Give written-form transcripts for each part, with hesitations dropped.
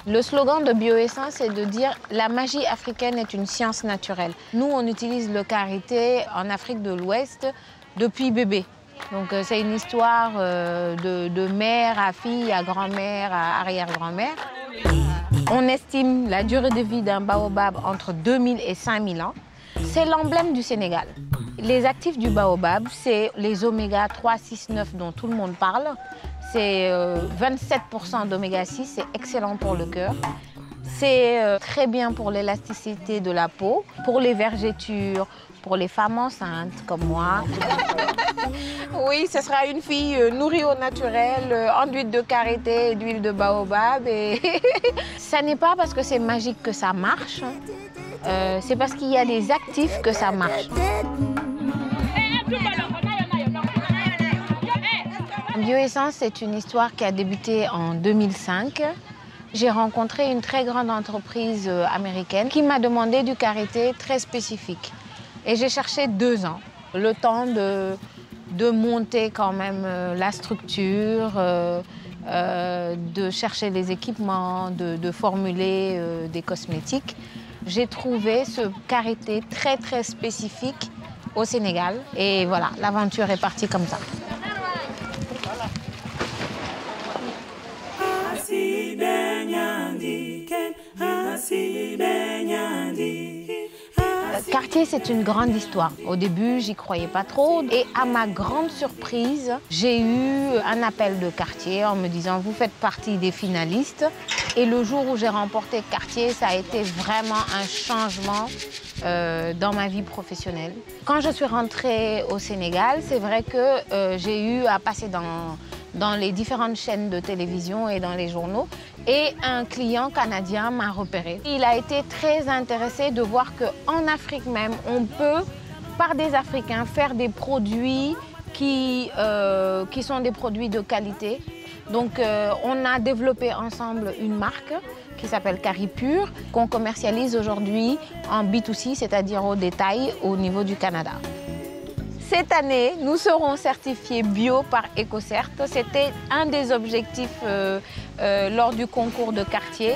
Le slogan de Bioessence, c'est de dire « La magie africaine est une science naturelle ». Nous, on utilise le karité en Afrique de l'Ouest depuis bébé. Donc c'est une histoire de mère à fille, à grand-mère, à arrière-grand-mère. On estime la durée de vie d'un baobab entre 2000 et 5000 ans. C'est l'emblème du Sénégal. Les actifs du baobab, c'est les oméga 3, 6, 9 dont tout le monde parle. C'est 27% d'oméga 6, c'est excellent pour le cœur. C'est très bien pour l'élasticité de la peau, pour les vergetures, pour les femmes enceintes comme moi. Oui, ce sera une fille nourrie au naturel, enduite de karité et d'huile de baobab. Et ça n'est pas parce que c'est magique que ça marche, c'est parce qu'il y a des actifs que ça marche. Bioessence, c'est une histoire qui a débuté en 2005. J'ai rencontré une très grande entreprise américaine qui m'a demandé du karité très spécifique. Et j'ai cherché 2 ans, le temps de monter quand même la structure, de chercher les équipements, de formuler des cosmétiques. J'ai trouvé ce karité très spécifique au Sénégal. Et voilà, l'aventure est partie comme ça. Cartier, c'est une grande histoire. Au début, j'y croyais pas trop. Et à ma grande surprise, j'ai eu un appel de Cartier en me disant « Vous faites partie des finalistes ». Et le jour où j'ai remporté Cartier, ça a été vraiment un changement dans ma vie professionnelle. Quand je suis rentrée au Sénégal, c'est vrai que j'ai eu à passer dans les différentes chaînes de télévision et dans les journaux. Et un client canadien m'a repéré. Il a été très intéressé de voir qu'en Afrique même, on peut, par des Africains, faire des produits qui sont des produits de qualité. Donc on a développé ensemble une marque qui s'appelle Caripure, qu'on commercialise aujourd'hui en B2C, c'est-à-dire au détail au niveau du Canada. Cette année, nous serons certifiés bio par EcoCert. C'était un des objectifs lors du concours de Cartier.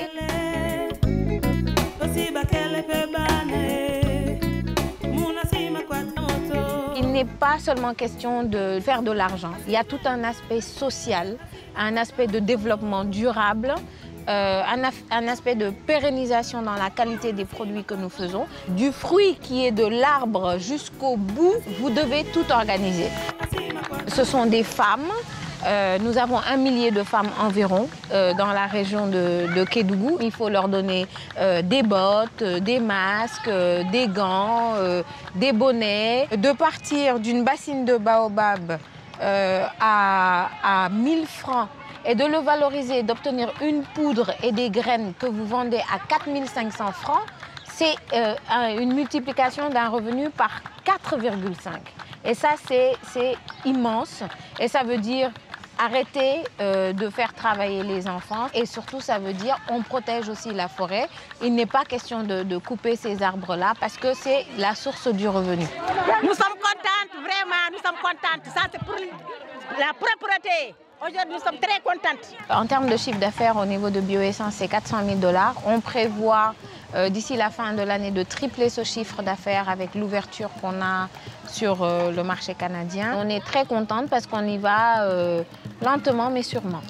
Il n'est pas seulement question de faire de l'argent. Il y a tout un aspect social, un aspect de développement durable, un aspect de pérennisation dans la qualité des produits que nous faisons. Du fruit qui est de l'arbre jusqu'au bout, vous devez tout organiser. Ce sont des femmes. Nous avons 1 millier de femmes environ dans la région de Kédougou. Il faut leur donner des bottes, des masques, des gants, des bonnets. De partir d'une bassine de baobab à 1000 francs et de le valoriser, d'obtenir une poudre et des graines que vous vendez à 4500 francs, c'est une multiplication d'un revenu par 4,5. Et ça, c'est immense. Et ça veut dire arrêter de faire travailler les enfants. Et surtout, ça veut dire on protège aussi la forêt. Il n'est pas question de couper ces arbres-là parce que c'est la source du revenu. Nous sommes contentes, vraiment, nous sommes contentes. Ça, c'est pour la propreté. Aujourd'hui, nous sommes très contentes. En termes de chiffre d'affaires, au niveau de Bioessence, c'est 400 000 $. On prévoit d'ici la fin de l'année de tripler ce chiffre d'affaires avec l'ouverture qu'on a sur le marché canadien. On est très contente parce qu'on y va lentement mais sûrement.